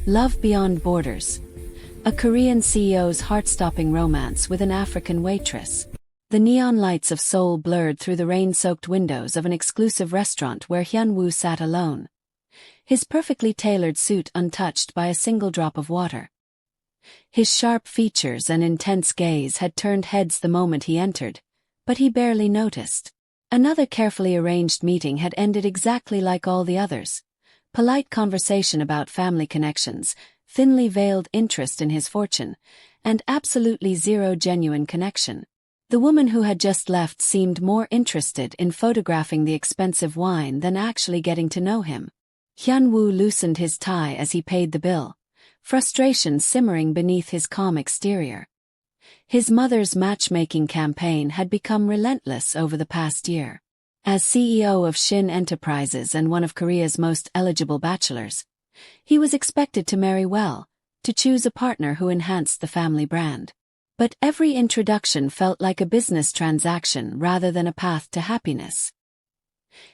Love Beyond Borders. A Korean CEO's heart-stopping romance with an African waitress. The neon lights of Seoul blurred through the rain-soaked windows of an exclusive restaurant where Hyun-woo sat alone, his perfectly tailored suit untouched by a single drop of water. His sharp features and intense gaze had turned heads the moment he entered, but he barely noticed. Another carefully arranged meeting had ended exactly like all the others. Polite conversation about family connections, thinly veiled interest in his fortune, and absolutely zero genuine connection. The woman who had just left seemed more interested in photographing the expensive wine than actually getting to know him. Hyun-woo loosened his tie as he paid the bill, frustration simmering beneath his calm exterior. His mother's matchmaking campaign had become relentless over the past year. As CEO of Shin Enterprises and one of Korea's most eligible bachelors, he was expected to marry well, to choose a partner who enhanced the family brand. But every introduction felt like a business transaction rather than a path to happiness.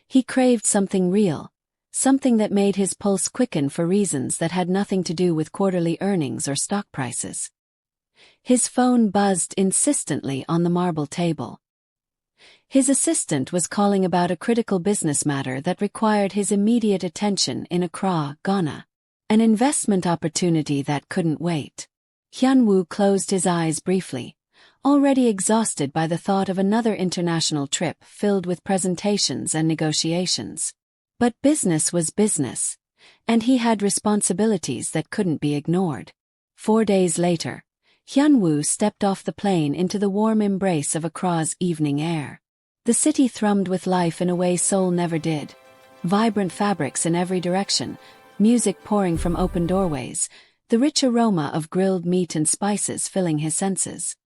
He craved something real, something that made his pulse quicken for reasons that had nothing to do with quarterly earnings or stock prices. His phone buzzed insistently on the marble table. His assistant was calling about a critical business matter that required his immediate attention in Accra, Ghana. An investment opportunity that couldn't wait. Hyun-woo closed his eyes briefly, already exhausted by the thought of another international trip filled with presentations and negotiations. But business was business, and he had responsibilities that couldn't be ignored. 4 days later, Hyun-woo stepped off the plane into the warm embrace of Accra's evening air. The city thrummed with life in a way Seoul never did. Vibrant fabrics in every direction, music pouring from open doorways, the rich aroma of grilled meat and spices filling his senses.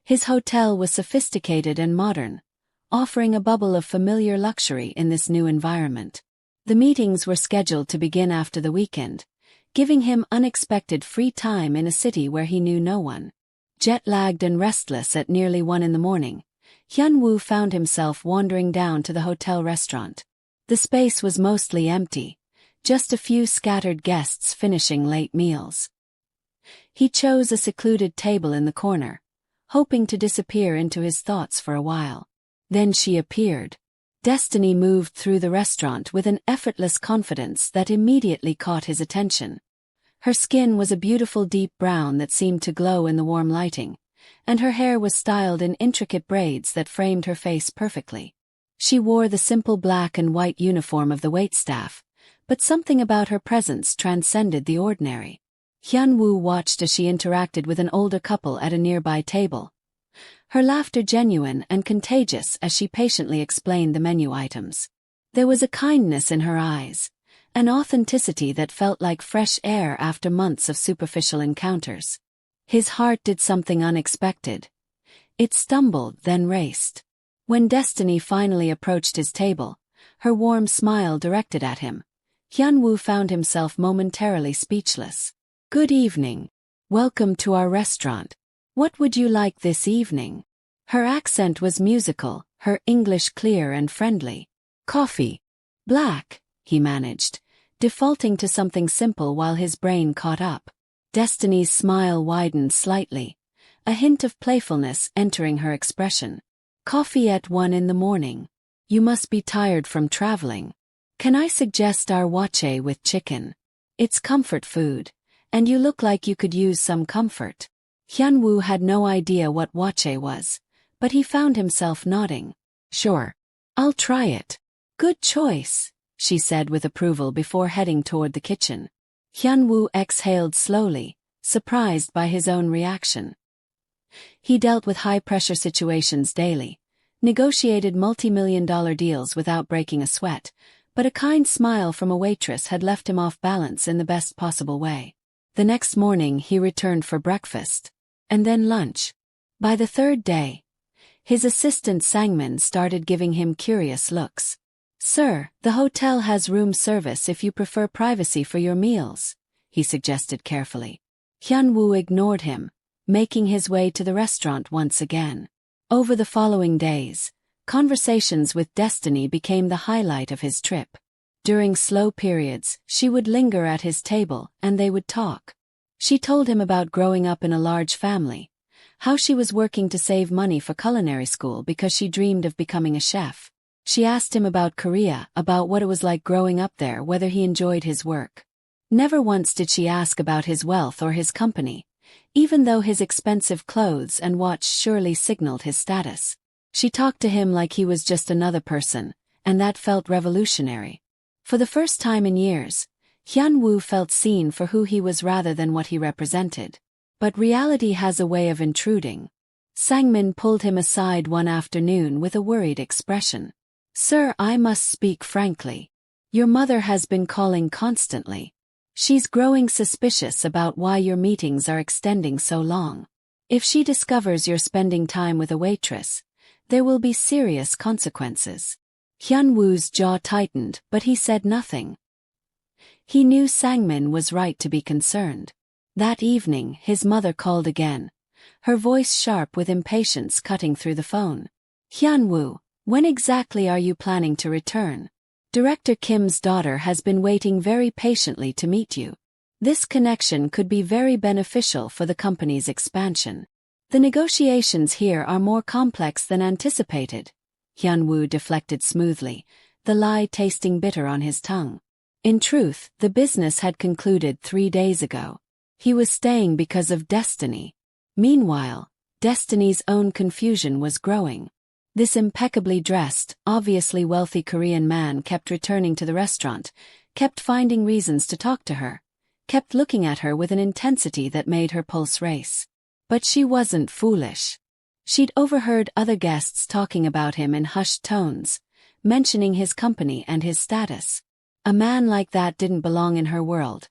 His hotel was sophisticated and modern, offering a bubble of familiar luxury in this new environment. The meetings were scheduled to begin after the weekend, giving him unexpected free time in a city where he knew no one. Jet-lagged and restless at nearly 1 a.m, Hyun-woo found himself wandering down to the hotel restaurant. The space was mostly empty, just a few scattered guests finishing late meals. He chose a secluded table in the corner, hoping to disappear into his thoughts for a while. Then she appeared. Destiny moved through the restaurant with an effortless confidence that immediately caught his attention. Her skin was a beautiful deep brown that seemed to glow in the warm lighting, and her hair was styled in intricate braids that framed her face perfectly. She wore the simple black and white uniform of the waitstaff, but something about her presence transcended the ordinary. Hyun-woo watched as she interacted with an older couple at a nearby table, her laughter genuine and contagious as she patiently explained the menu items. There was a kindness in her eyes, an authenticity that felt like fresh air after months of superficial encounters. His heart did something unexpected. It stumbled, then raced. When Destiny finally approached his table, her warm smile directed at him, Hyun-woo found himself momentarily speechless. "Good evening. Welcome to our restaurant. What would you like this evening?" Her accent was musical, her English clear and friendly. "Coffee. Black," he managed, defaulting to something simple while his brain caught up. Destiny's smile widened slightly, a hint of playfulness entering her expression. "Coffee at 1 a.m. You must be tired from traveling. Can I suggest our wache with chicken? It's comfort food, and you look like you could use some comfort." Hyun-woo had no idea what wache was, but he found himself nodding. "Sure. I'll try it." "Good choice," she said with approval before heading toward the kitchen. Hyun-woo exhaled slowly, surprised by his own reaction. He dealt with high-pressure situations daily, negotiated multi-million-dollar deals without breaking a sweat, but a kind smile from a waitress had left him off balance in the best possible way. The next morning he returned for breakfast, and then lunch. By the third day, his assistant Sangmin started giving him curious looks. "Sir, the hotel has room service if you prefer privacy for your meals," he suggested carefully. Hyun-woo ignored him, making his way to the restaurant once again. Over the following days, conversations with Destiny became the highlight of his trip. During slow periods, she would linger at his table, and they would talk. She told him about growing up in a large family, how she was working to save money for culinary school because she dreamed of becoming a chef. She asked him about Korea, about what it was like growing up there, whether he enjoyed his work. Never once did she ask about his wealth or his company, even though his expensive clothes and watch surely signaled his status. She talked to him like he was just another person, and that felt revolutionary. For the first time in years, Hyun-woo felt seen for who he was rather than what he represented. But reality has a way of intruding. Sang-min pulled him aside one afternoon with a worried expression. "Sir, I must speak frankly. Your mother has been calling constantly. She's growing suspicious about why your meetings are extending so long. If she discovers you're spending time with a waitress, there will be serious consequences." Hyun-woo's jaw tightened, but he said nothing. He knew Sang-min was right to be concerned. That evening, his mother called again, her voice sharp with impatience cutting through the phone. "Hyun-woo, when exactly are you planning to return? Director Kim's daughter has been waiting very patiently to meet you. This connection could be very beneficial for the company's expansion. The negotiations here are more complex than anticipated." Hyun-woo deflected smoothly, the lie tasting bitter on his tongue. In truth, the business had concluded 3 days ago. He was staying because of Destiny. Meanwhile, Destiny's own confusion was growing. This impeccably dressed, obviously wealthy Korean man kept returning to the restaurant, kept finding reasons to talk to her, kept looking at her with an intensity that made her pulse race. But she wasn't foolish. She'd overheard other guests talking about him in hushed tones, mentioning his company and his status. A man like that didn't belong in her world,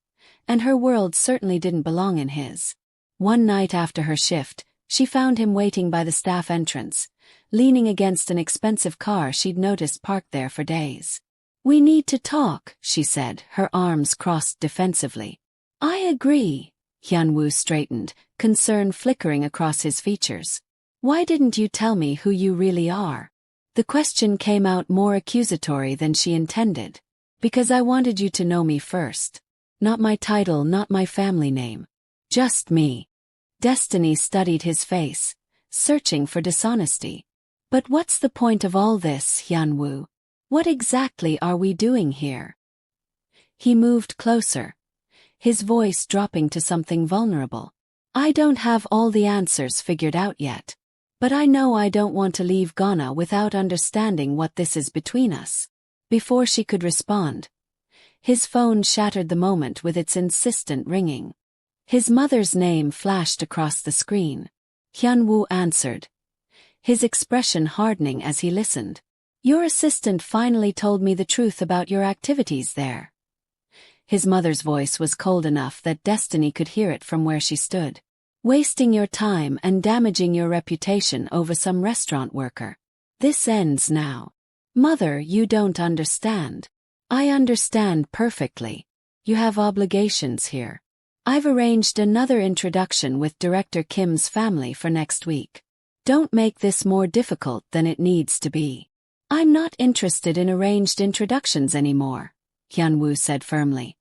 and her world certainly didn't belong in his. One night after her shift, she found him waiting by the staff entrance, leaning against an expensive car she'd noticed parked there for days. "We need to talk," she said, her arms crossed defensively. "I agree." Hyun-woo straightened, concern flickering across his features. "Why didn't you tell me who you really are?" The question came out more accusatory than she intended. "Because I wanted you to know me first. Not my title, not my family name. Just me." Destiny studied his face, searching for dishonesty. "But what's the point of all this, Hyun-woo? What exactly are we doing here?" He moved closer, his voice dropping to something vulnerable. "I don't have all the answers figured out yet. But I know I don't want to leave Ghana without understanding what this is between us." Before she could respond, his phone shattered the moment with its insistent ringing. His mother's name flashed across the screen. Hyun-woo answered, his expression hardening as he listened. "Your assistant finally told me the truth about your activities there." His mother's voice was cold enough that Destiny could hear it from where she stood. "Wasting your time and damaging your reputation over some restaurant worker. This ends now." "Mother, you don't understand." "I understand perfectly. You have obligations here. I've arranged another introduction with Director Kim's family for next week. Don't make this more difficult than it needs to be." "I'm not interested in arranged introductions anymore," Hyun-woo said firmly.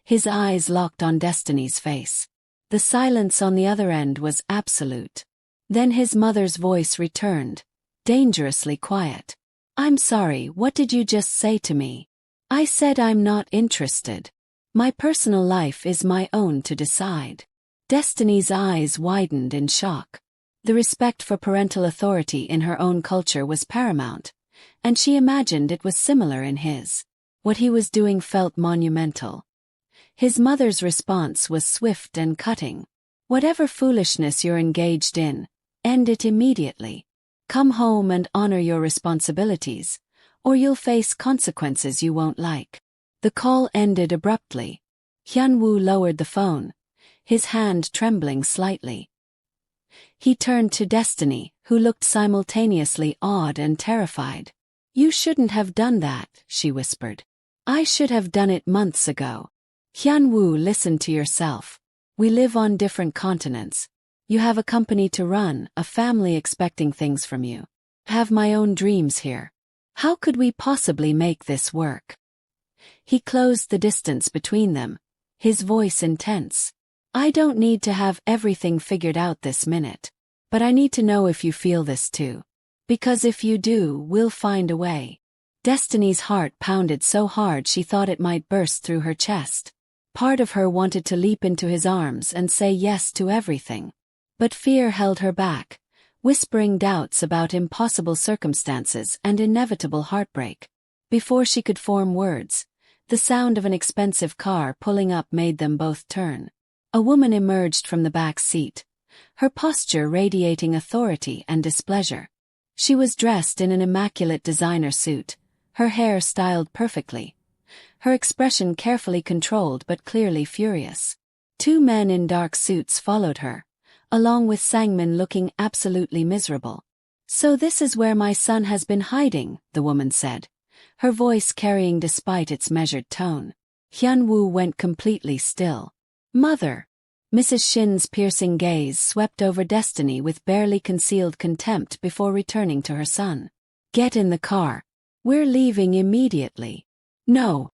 His eyes locked on Destiny's face. The silence on the other end was absolute. Then his mother's voice returned, dangerously quiet. "I'm sorry, what did you just say to me?" "I said I'm not interested. My personal life is my own to decide." Destiny's eyes widened in shock. The respect for parental authority in her own culture was paramount, and she imagined it was similar in his. What he was doing felt monumental. His mother's response was swift and cutting. "Whatever foolishness you're engaged in, end it immediately. Come home and honor your responsibilities, or you'll face consequences you won't like." The call ended abruptly. Hyun-woo lowered the phone, his hand trembling slightly. He turned to Destiny, who looked simultaneously awed and terrified. "You shouldn't have done that," she whispered. "I should have done it months ago." "Hyun-woo, listen to yourself. We live on different continents. You have a company to run, a family expecting things from you. I have my own dreams here. How could we possibly make this work?" He closed the distance between them, his voice intense. I don't need to have everything figured out this minute. But I need to know if you feel this too. Because if you do, we'll find a way. Destiny's heart pounded so hard she thought it might burst through her chest. Part of her wanted to leap into his arms and say yes to everything. But fear held her back, whispering doubts about impossible circumstances and inevitable heartbreak. Before she could form words, the sound of an expensive car pulling up made them both turn. A woman emerged from the back seat, her posture radiating authority and displeasure. She was dressed in an immaculate designer suit, her hair styled perfectly, her expression carefully controlled but clearly furious. Two men in dark suits followed her, along with Sangmin looking absolutely miserable. So this is where my son has been hiding, the woman said, her voice carrying despite its measured tone. Hyun-woo went completely still. Mother! Mrs. Shin's piercing gaze swept over Destiny with barely concealed contempt before returning to her son. Get in the car. We're leaving immediately. No.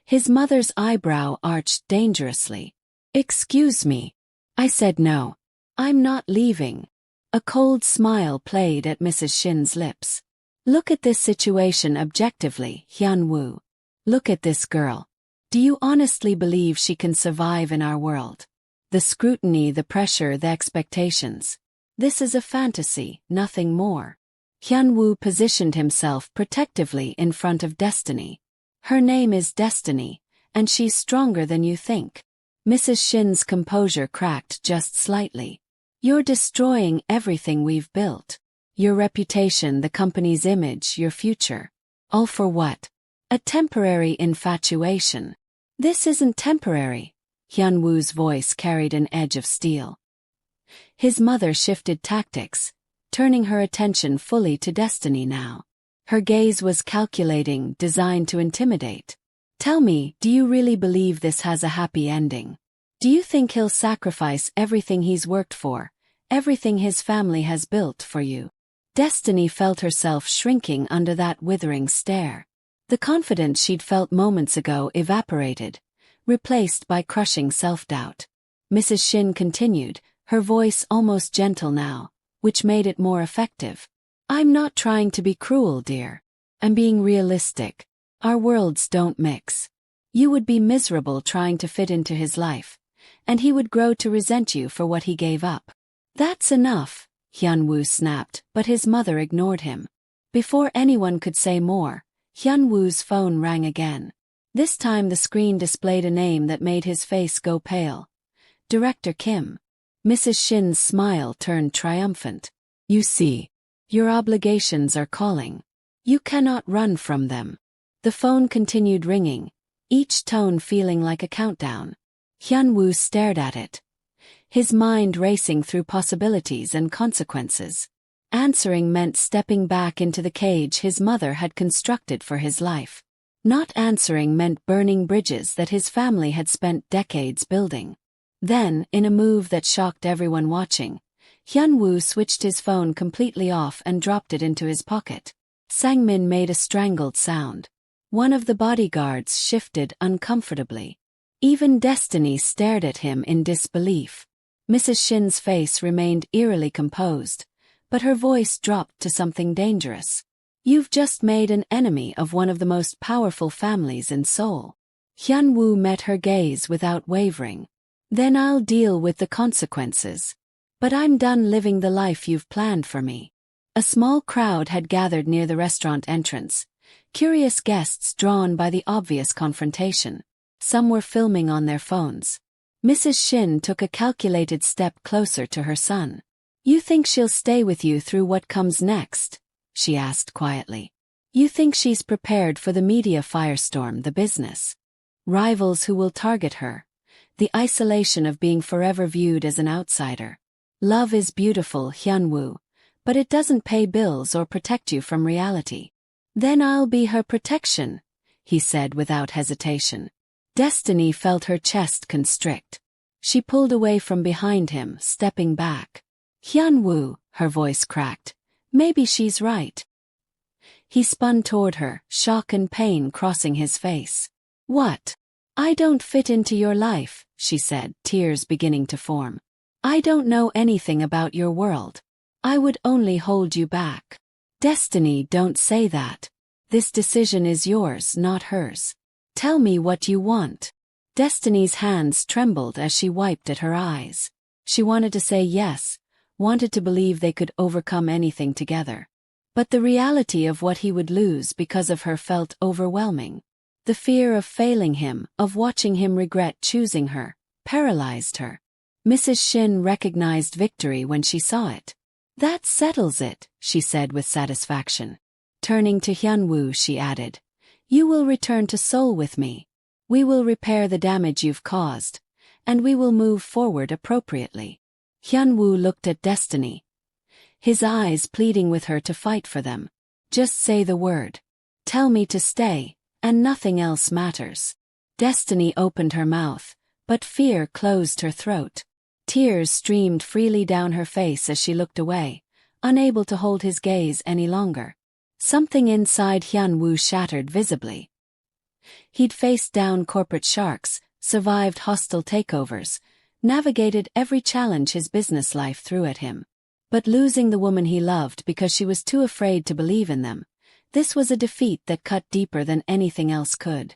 His mother's eyebrow arched dangerously. Excuse me. I said no. I'm not leaving. A cold smile played at Mrs. Shin's lips. Look at this situation objectively, Hyun-woo. Look at this girl. Do you honestly believe she can survive in our world? The scrutiny, the pressure, the expectations. This is a fantasy, nothing more. Hyun-woo positioned himself protectively in front of Destiny. Her name is Destiny, and she's stronger than you think. Mrs. Shin's composure cracked just slightly. You're destroying everything we've built. Your reputation, the company's image, your future. All for what? A temporary infatuation. This isn't temporary. Hyun-woo's voice carried an edge of steel. His mother shifted tactics, turning her attention fully to Destiny now. Her gaze was calculating, designed to intimidate. Tell me, do you really believe this has a happy ending? Do you think he'll sacrifice everything he's worked for, everything his family has built for you? Destiny felt herself shrinking under that withering stare. The confidence she'd felt moments ago evaporated, replaced by crushing self-doubt. Mrs. Shin continued, her voice almost gentle now, which made it more effective. I'm not trying to be cruel, dear. I'm being realistic. Our worlds don't mix. You would be miserable trying to fit into his life, and he would grow to resent you for what he gave up. That's enough, Hyun-woo snapped, but his mother ignored him. Before anyone could say more, Hyun-woo's phone rang again. This time the screen displayed a name that made his face go pale. Director Kim. Mrs. Shin's smile turned triumphant. You see. Your obligations are calling. You cannot run from them. The phone continued ringing, each tone feeling like a countdown. Hyun-woo stared at it, his mind racing through possibilities and consequences. Answering meant stepping back into the cage his mother had constructed for his life. Not answering meant burning bridges that his family had spent decades building. Then, in a move that shocked everyone watching, Hyun-woo switched his phone completely off and dropped it into his pocket. Sangmin made a strangled sound. One of the bodyguards shifted uncomfortably. Even Destiny stared at him in disbelief. Mrs. Shin's face remained eerily composed, but her voice dropped to something dangerous. You've just made an enemy of one of the most powerful families in Seoul. Hyun-woo met her gaze without wavering. Then I'll deal with the consequences. But I'm done living the life you've planned for me. A small crowd had gathered near the restaurant entrance, curious guests drawn by the obvious confrontation. Some were filming on their phones. Mrs. Shin took a calculated step closer to her son. You think she'll stay with you through what comes next? She asked quietly. You think she's prepared for the media firestorm, the business rivals who will target her, the isolation of being forever viewed as an outsider? Love is beautiful, Hyun-woo, but it doesn't pay bills or protect you from reality. Then I'll be her protection, he said without hesitation. Destiny felt her chest constrict. She pulled away from behind him, stepping back. Hyun-woo, her voice cracked. Maybe she's right. He spun toward her, shock and pain crossing his face. What? I don't fit into your life, she said, tears beginning to form. I don't know anything about your world. I would only hold you back. Destiny, don't say that. This decision is yours, not hers. Tell me what you want. Destiny's hands trembled as she wiped at her eyes. She wanted to say yes, wanted to believe they could overcome anything together. But the reality of what he would lose because of her felt overwhelming. The fear of failing him, of watching him regret choosing her, paralyzed her. Mrs. Shin recognized victory when she saw it. That settles it, she said with satisfaction. Turning to Hyun-woo, she added, you will return to Seoul with me. We will repair the damage you've caused, and we will move forward appropriately. Hyun-woo looked at Destiny, his eyes pleading with her to fight for them. Just say the word. Tell me to stay, and nothing else matters. Destiny opened her mouth, but fear closed her throat. Tears streamed freely down her face as she looked away, unable to hold his gaze any longer. Something inside Hyun-woo shattered visibly. He'd faced down corporate sharks, survived hostile takeovers, navigated every challenge his business life threw at him. But losing the woman he loved because she was too afraid to believe in them, this was a defeat that cut deeper than anything else could.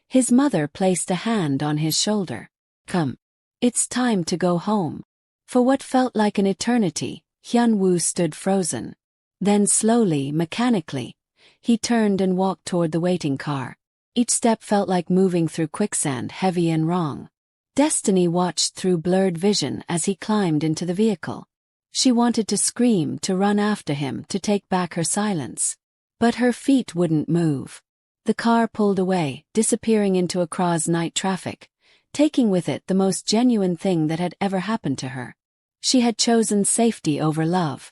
His mother placed a hand on his shoulder. Come. It's time to go home. For what felt like an eternity, Hyun-woo stood frozen. Then slowly, mechanically, he turned and walked toward the waiting car. Each step felt like moving through quicksand, heavy and wrong. Destiny watched through blurred vision as he climbed into the vehicle. She wanted to scream, to run after him, to take back her silence. But her feet wouldn't move. The car pulled away, disappearing into Accra's night traffic, taking with it the most genuine thing that had ever happened to her. She had chosen safety over love,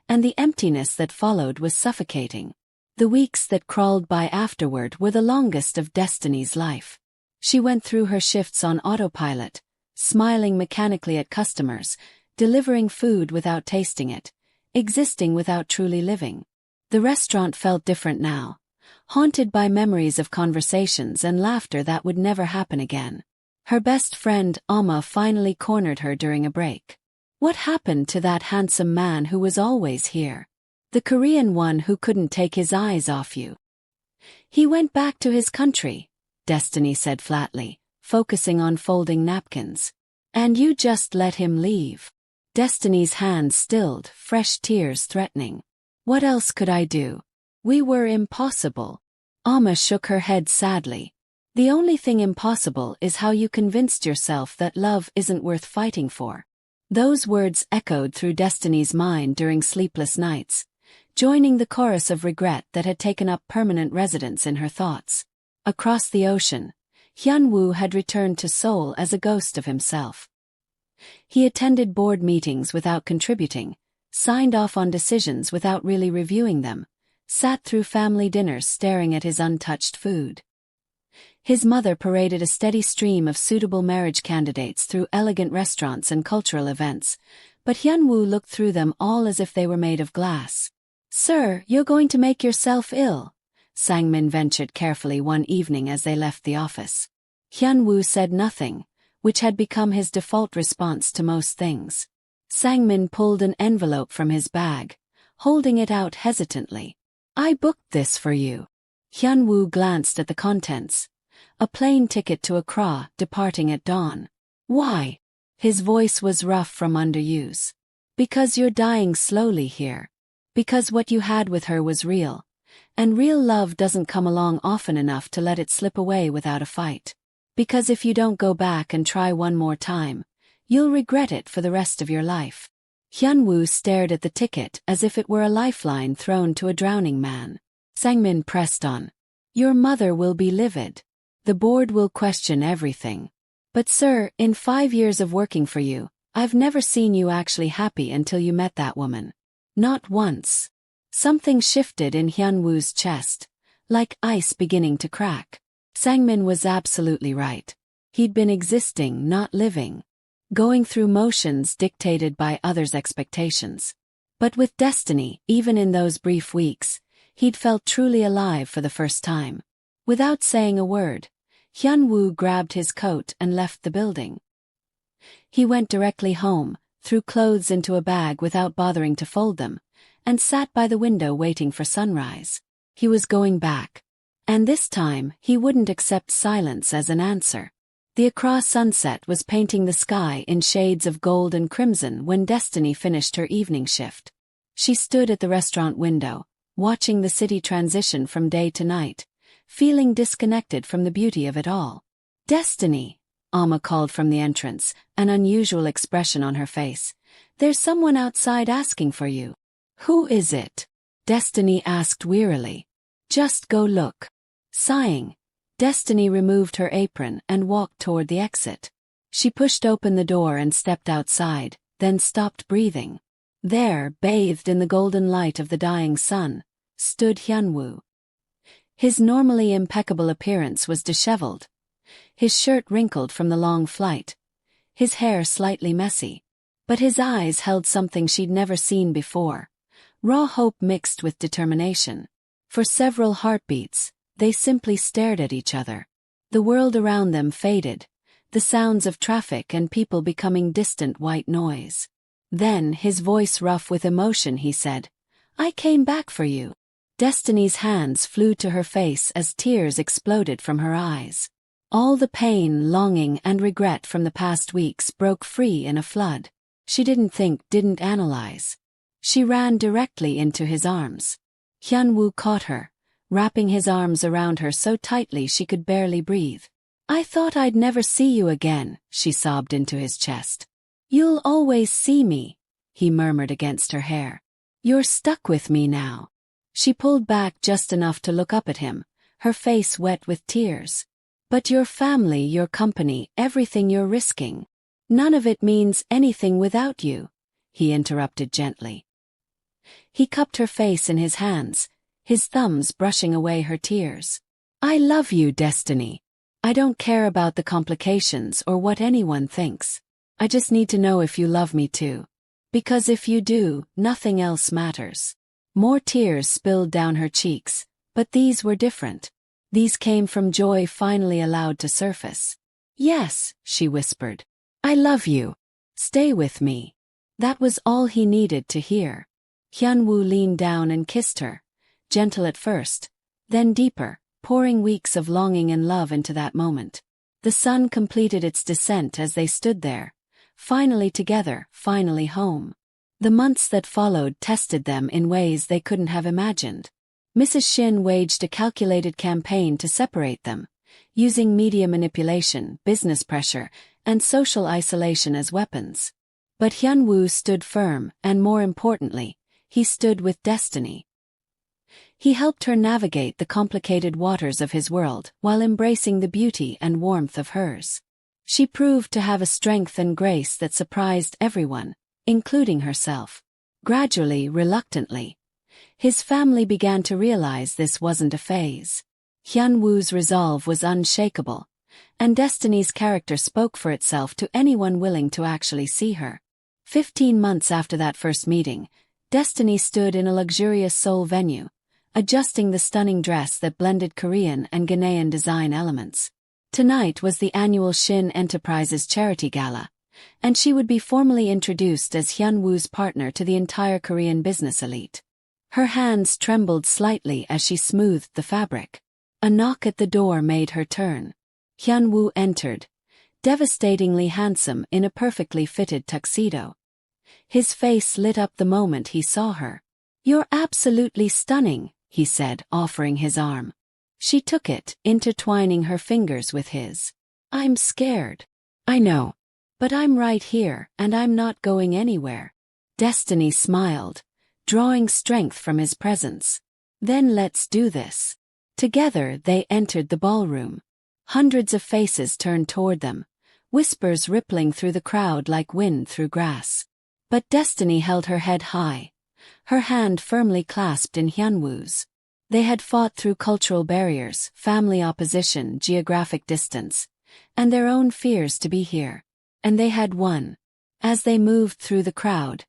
and the emptiness that followed was suffocating. The weeks that crawled by afterward were the longest of Destiny's life. She went through her shifts on autopilot, smiling mechanically at customers, delivering food without tasting it, existing without truly living. The restaurant felt different now, haunted by memories of conversations and laughter that would never happen again. Her best friend, Amma, finally cornered her during a break. What happened to that handsome man who was always here? The Korean one who couldn't take his eyes off you. He went back to his country, Destiny said flatly, focusing on folding napkins. And you just let him leave. Destiny's hands stilled, fresh tears threatening. What else could I do? We were impossible. Amma shook her head sadly. The only thing impossible is how you convinced yourself that love isn't worth fighting for. Those words echoed through Destiny's mind during sleepless nights, joining the chorus of regret that had taken up permanent residence in her thoughts. Across the ocean, Hyun-woo had returned to Seoul as a ghost of himself. He attended board meetings without contributing, signed off on decisions without really reviewing them, sat through family dinners staring at his untouched food. His mother paraded a steady stream of suitable marriage candidates through elegant restaurants and cultural events, but Hyun-woo looked through them all as if they were made of glass. Sir, you're going to make yourself ill, Sang-min ventured carefully one evening as they left the office. Hyun-woo said nothing, which had become his default response to most things. Sang-min pulled an envelope from his bag, holding it out hesitantly. I booked this for you. Hyun-woo glanced at the contents. A plane ticket to Accra, departing at dawn. Why? His voice was rough from underuse. Because you're dying slowly here. Because what you had with her was real. And real love doesn't come along often enough to let it slip away without a fight. Because if you don't go back and try one more time, you'll regret it for the rest of your life. Hyun-woo stared at the ticket as if it were a lifeline thrown to a drowning man. Sang-min pressed on. Your mother will be livid. The board will question everything. But sir, in 5 years of working for you, I've never seen you actually happy until you met that woman. Not once. Something shifted in Hyun-woo's chest, like ice beginning to crack. Sang-min was absolutely right. He'd been existing, not living. Going through motions dictated by others' expectations. But with Destiny, even in those brief weeks, he'd felt truly alive for the first time. Without saying a word, Hyun-woo grabbed his coat and left the building. He went directly home, threw clothes into a bag without bothering to fold them, and sat by the window waiting for sunrise. He was going back. And this time, he wouldn't accept silence as an answer. The Accra sunset was painting the sky in shades of gold and crimson when Destiny finished her evening shift. She stood at the restaurant window, watching the city transition from day to night, feeling disconnected from the beauty of it all. "Destiny," Alma called from the entrance, an unusual expression on her face. "There's someone outside asking for you." "Who is it?" Destiny asked wearily. "Just go look." Sighing, Destiny removed her apron and walked toward the exit. She pushed open the door and stepped outside, then stopped breathing. There, bathed in the golden light of the dying sun, stood Hyun-woo. His normally impeccable appearance was disheveled, his shirt wrinkled from the long flight, his hair slightly messy. But his eyes held something she'd never seen before, raw hope mixed with determination. For several heartbeats, they simply stared at each other. The world around them faded, the sounds of traffic and people becoming distant white noise. Then, his voice rough with emotion, he said, "I came back for you." Destiny's hands flew to her face as tears exploded from her eyes. All the pain, longing, and regret from the past weeks broke free in a flood. She didn't think, didn't analyze. She ran directly into his arms. Hyun-woo caught her, wrapping his arms around her so tightly she could barely breathe. "I thought I'd never see you again," she sobbed into his chest. "You'll always see me," he murmured against her hair. "You're stuck with me now." She pulled back just enough to look up at him, her face wet with tears. "But your family, your company, everything you're risking. None of it means anything without you," he interrupted gently. He cupped her face in his hands, his thumbs brushing away her tears. "I love you, Destiny. I don't care about the complications or what anyone thinks. I just need to know if you love me too. Because if you do, nothing else matters." More tears spilled down her cheeks, but these were different. These came from joy finally allowed to surface. "Yes," she whispered. "I love you. Stay with me." That was all he needed to hear. Hyun-woo leaned down and kissed her, gentle at first, then deeper, pouring weeks of longing and love into that moment. The sun completed its descent as they stood there, finally together, finally home. The months that followed tested them in ways they couldn't have imagined. Mrs. Shin waged a calculated campaign to separate them, using media manipulation, business pressure, and social isolation as weapons. But Hyun-woo stood firm, and more importantly, he stood with Destiny. He helped her navigate the complicated waters of his world while embracing the beauty and warmth of hers. She proved to have a strength and grace that surprised everyone, including herself. Gradually, reluctantly, his family began to realize this wasn't a phase. Hyun-woo's resolve was unshakable, and Destiny's character spoke for itself to anyone willing to actually see her. 15 months after that first meeting, Destiny stood in a luxurious Seoul venue, adjusting the stunning dress that blended Korean and Ghanaian design elements. Tonight was the annual Shin Enterprises charity gala, and she would be formally introduced as Hyun-woo's partner to the entire Korean business elite. Her hands trembled slightly as she smoothed the fabric. A knock at the door made her turn. Hyun-woo entered, devastatingly handsome in a perfectly fitted tuxedo. His face lit up the moment he saw her. "You're absolutely stunning," he said, offering his arm. She took it, intertwining her fingers with his. "I'm scared." "I know. But I'm right here, and I'm not going anywhere." Destiny smiled, drawing strength from his presence. "Then let's do this." Together they entered the ballroom. Hundreds of faces turned toward them, whispers rippling through the crowd like wind through grass. But Destiny held her head high, her hand firmly clasped in Hyun-woo's. They had fought through cultural barriers, family opposition, geographic distance, and their own fears to be here. And they had won. As they moved through the crowd,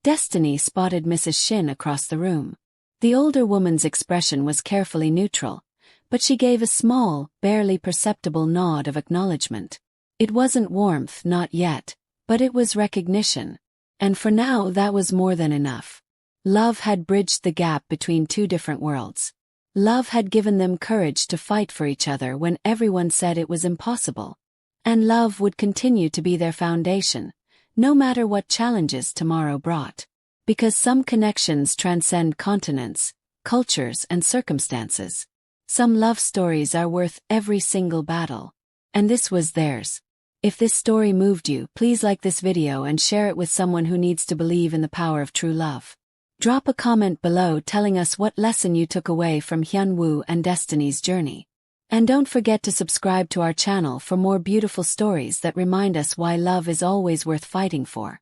Destiny spotted Mrs. Shin across the room. The older woman's expression was carefully neutral, but she gave a small, barely perceptible nod of acknowledgement. It wasn't warmth, not yet, but it was recognition. And for now that was more than enough. Love had bridged the gap between two different worlds. Love had given them courage to fight for each other when everyone said it was impossible. And love would continue to be their foundation, no matter what challenges tomorrow brought. Because some connections transcend continents, cultures, and circumstances. Some love stories are worth every single battle. And this was theirs. If this story moved you, please like this video and share it with someone who needs to believe in the power of true love. Drop a comment below telling us what lesson you took away from Hyun-woo and Destiny's journey. And don't forget to subscribe to our channel for more beautiful stories that remind us why love is always worth fighting for.